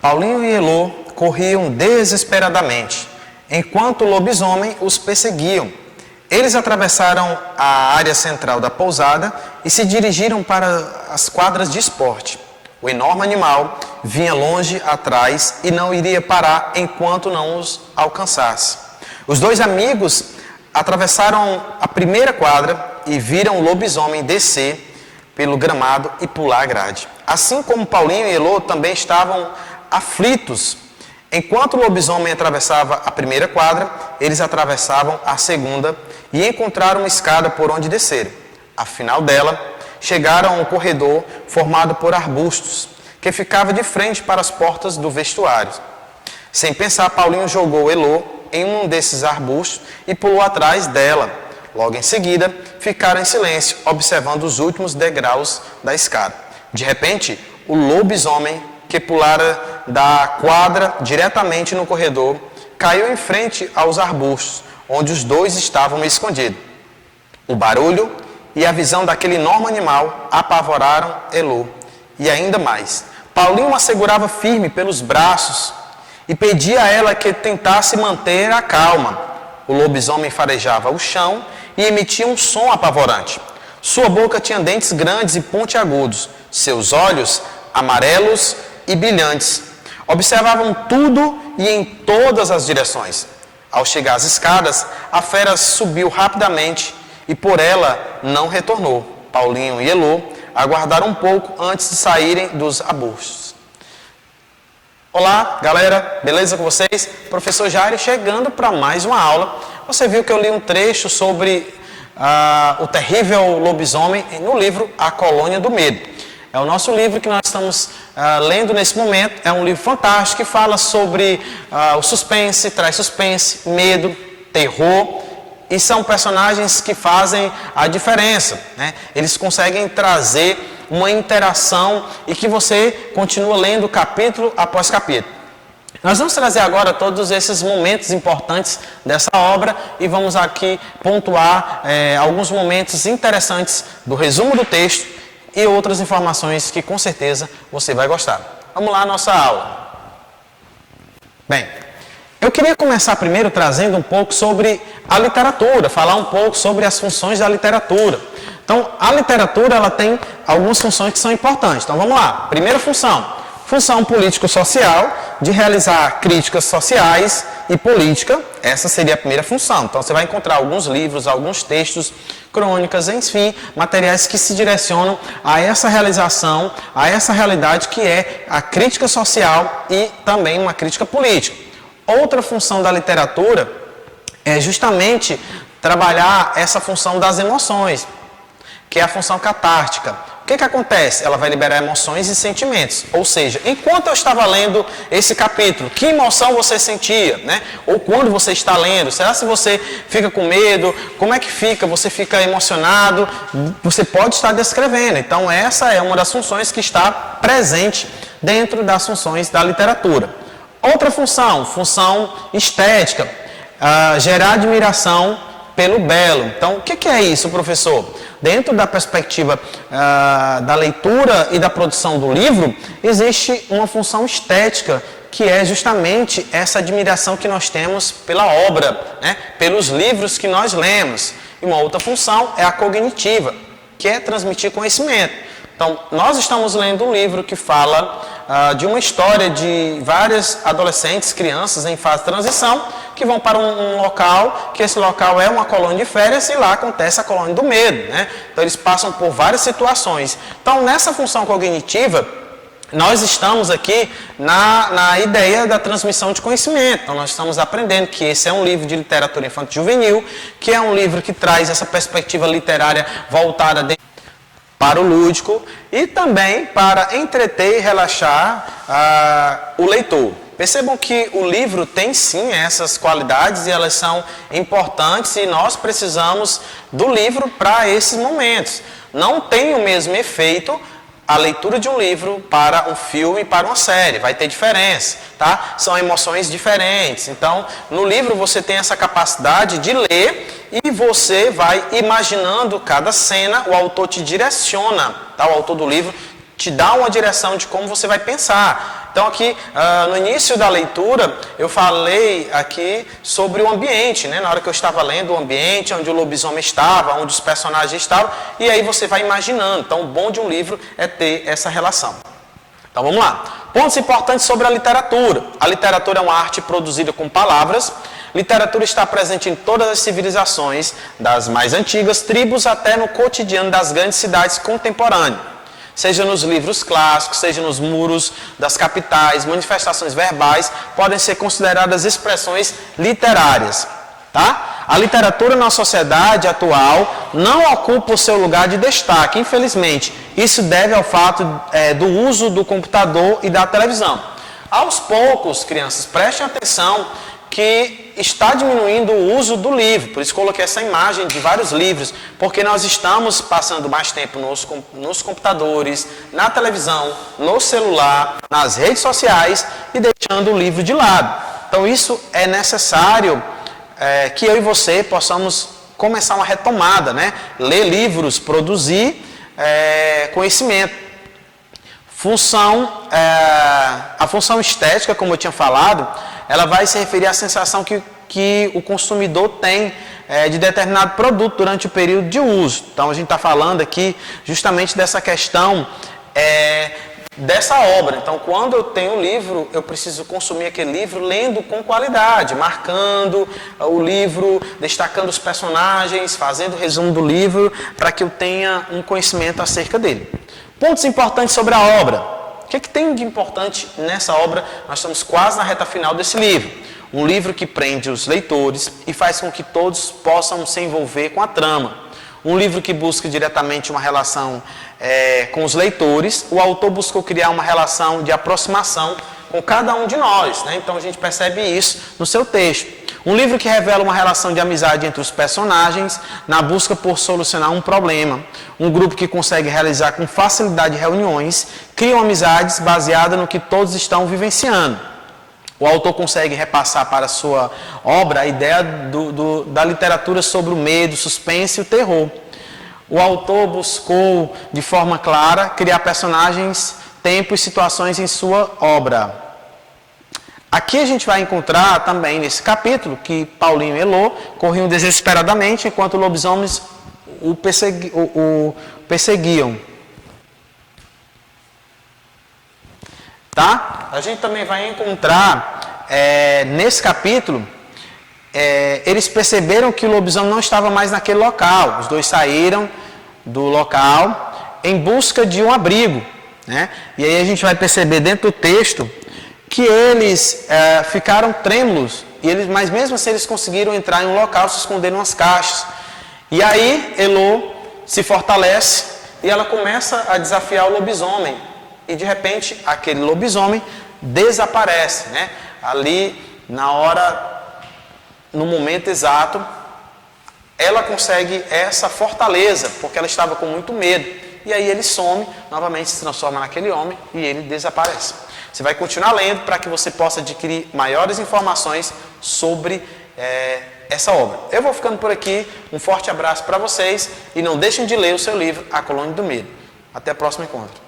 Paulinho e Elô corriam desesperadamente, enquanto o lobisomem os perseguiam. Eles atravessaram a área central da pousada e se dirigiram para as quadras de esporte. O enorme animal vinha longe atrás e não iria parar enquanto não os alcançasse. Os dois amigos atravessaram a primeira quadra e viram o lobisomem descer pelo gramado e pular a grade. Assim como Paulinho e Elô também estavam aflitos. Enquanto o lobisomem atravessava a primeira quadra, eles atravessavam a segunda e encontraram uma escada por onde desceram. Ao final dela, chegaram a um corredor formado por arbustos, que ficava de frente para as portas do vestuário. Sem pensar, Paulinho jogou Elô em um desses arbustos e pulou atrás dela. Logo em seguida, ficaram em silêncio, observando os últimos degraus da escada. De repente, o lobisomem, que pulara da quadra diretamente no corredor, caiu em frente aos arbustos, onde os dois estavam escondidos. O barulho e a visão daquele enorme animal apavoraram Elô. E ainda mais, Paulinho a segurava firme pelos braços e pedia a ela que tentasse manter a calma. O lobisomem farejava o chão e emitia um som apavorante. Sua boca tinha dentes grandes e pontiagudos. Seus olhos, amarelos e brilhantes, observavam tudo e em todas as direções. Ao chegar às escadas, a fera subiu rapidamente e por ela não retornou. Paulinho e Elô aguardaram um pouco antes de saírem dos arbustos. Olá, galera, beleza com vocês? Professor Jairo chegando para mais uma aula. Você viu que eu li um trecho sobre o terrível lobisomem no livro A Colônia do Medo. É o nosso livro que nós estamos lendo nesse momento. É um livro fantástico que fala sobre o suspense, traz suspense, medo, terror. E são personagens que fazem a diferença, né? Eles conseguem trazer uma interação e que você continua lendo capítulo após capítulo. Nós vamos trazer agora todos esses momentos importantes dessa obra e vamos aqui pontuar alguns momentos interessantes do resumo do texto e outras informações que com certeza você vai gostar. Vamos lá à nossa aula. Bem, eu queria começar primeiro trazendo um pouco sobre a literatura, falar um pouco sobre as funções da literatura. Então, a literatura ela tem algumas funções que são importantes. Então, vamos lá. Primeira função, função político-social, de realizar críticas sociais e política. Essa seria a primeira função. Então, você vai encontrar alguns livros, alguns textos, crônicas, enfim, materiais que se direcionam a essa realização, a essa realidade que é a crítica social e também uma crítica política. Outra função da literatura é justamente trabalhar essa função das emoções, que é a função catártica. O que acontece? Ela vai liberar emoções e sentimentos. Ou seja, enquanto eu estava lendo esse capítulo, que emoção você sentia, né? Ou quando você está lendo, será se você fica com medo? Como é que fica? Você fica emocionado? Você pode estar descrevendo. Então, essa é uma das funções que está presente dentro das funções da literatura. Outra função, função estética, gerar admiração pelo belo. Então, o que é isso, professor? Dentro da perspectiva da leitura e da produção do livro, existe uma função estética, que é justamente essa admiração que nós temos pela obra, né? Pelos livros que nós lemos. E uma outra função é a cognitiva, que é transmitir conhecimento. Então, nós estamos lendo um livro que fala de uma história de várias adolescentes, crianças em fase de transição, que vão para um local, que esse local é uma colônia de férias e lá acontece a colônia do medo, né? Então, eles passam por várias situações. Então, nessa função cognitiva, nós estamos aqui na ideia da transmissão de conhecimento. Então, nós estamos aprendendo que esse é um livro de literatura infanto-juvenil, que é um livro que traz essa perspectiva literária voltada para o lúdico e também para entreter e relaxar o leitor. Percebam que o livro tem sim essas qualidades e elas são importantes e nós precisamos do livro para esses momentos. Não tem o mesmo efeito a leitura de um livro para um filme e para uma série, vai ter diferença, tá? São emoções diferentes. Então, no livro você tem essa capacidade de ler e você vai imaginando cada cena, o autor te direciona, tá? O autor do livro te dá uma direção de como você vai pensar. Então aqui, no início da leitura, eu falei aqui sobre o ambiente, né? Na hora que eu estava lendo o ambiente, onde o lobisomem estava, onde os personagens estavam, e aí você vai imaginando. Então o bom de um livro é ter essa relação. Então vamos lá. Pontos importantes sobre a literatura. A literatura é uma arte produzida com palavras. Literatura está presente em todas as civilizações, das mais antigas tribos até no cotidiano das grandes cidades contemporâneas. Seja nos livros clássicos, seja nos muros das capitais, manifestações verbais podem ser consideradas expressões literárias. Tá? A literatura na sociedade atual não ocupa o seu lugar de destaque, infelizmente. Isso deve ao fato do uso do computador e da televisão. Aos poucos, crianças, prestem atenção que está diminuindo o uso do livro. Por isso coloquei essa imagem de vários livros, porque nós estamos passando mais tempo nos computadores, na televisão, no celular, nas redes sociais e deixando o livro de lado. Então isso é necessário que eu e você possamos começar uma retomada, né? Ler livros, produzir conhecimento. A função estética, como eu tinha falado, ela vai se referir à sensação que o consumidor tem de determinado produto durante o período de uso. Então a gente está falando aqui justamente dessa questão dessa obra. Então, quando eu tenho um livro, eu preciso consumir aquele livro lendo com qualidade, marcando o livro, destacando os personagens, fazendo o resumo do livro, para que eu tenha um conhecimento acerca dele. Pontos importantes sobre a obra. O que tem de importante nessa obra? Nós estamos quase na reta final desse livro. Um livro que prende os leitores e faz com que todos possam se envolver com a trama. Um livro que busca diretamente uma relação com os leitores. O autor buscou criar uma relação de aproximação com cada um de nós, né? Então a gente percebe isso no seu texto. Um livro que revela uma relação de amizade entre os personagens na busca por solucionar um problema. Um grupo que consegue realizar com facilidade reuniões, criam amizades baseadas no que todos estão vivenciando. O autor consegue repassar para a sua obra a ideia da literatura sobre o medo, o suspense e o terror. O autor buscou, de forma clara, criar personagens, tempo e situações em sua obra. Aqui a gente vai encontrar também, nesse capítulo, que Paulinho e Elô corriam desesperadamente enquanto lobisomens o perseguiam. Tá? A gente também vai encontrar, nesse capítulo, eles perceberam que o lobisomem não estava mais naquele local. Os dois saíram do local em busca de um abrigo, né? E aí a gente vai perceber dentro do texto que eles ficaram trêmulos, mas mesmo assim eles conseguiram entrar em um local, se esconder em umas caixas. E aí Elô se fortalece e ela começa a desafiar o lobisomem. E de repente aquele lobisomem desaparece, né? Ali na hora, no momento exato, ela consegue essa fortaleza, porque ela estava com muito medo. E aí ele some, novamente se transforma naquele homem e ele desaparece. Você vai continuar lendo para que você possa adquirir maiores informações sobre essa obra. Eu vou ficando por aqui, um forte abraço para vocês e não deixem de ler o seu livro A Colônia do Medo. Até o próximo encontro.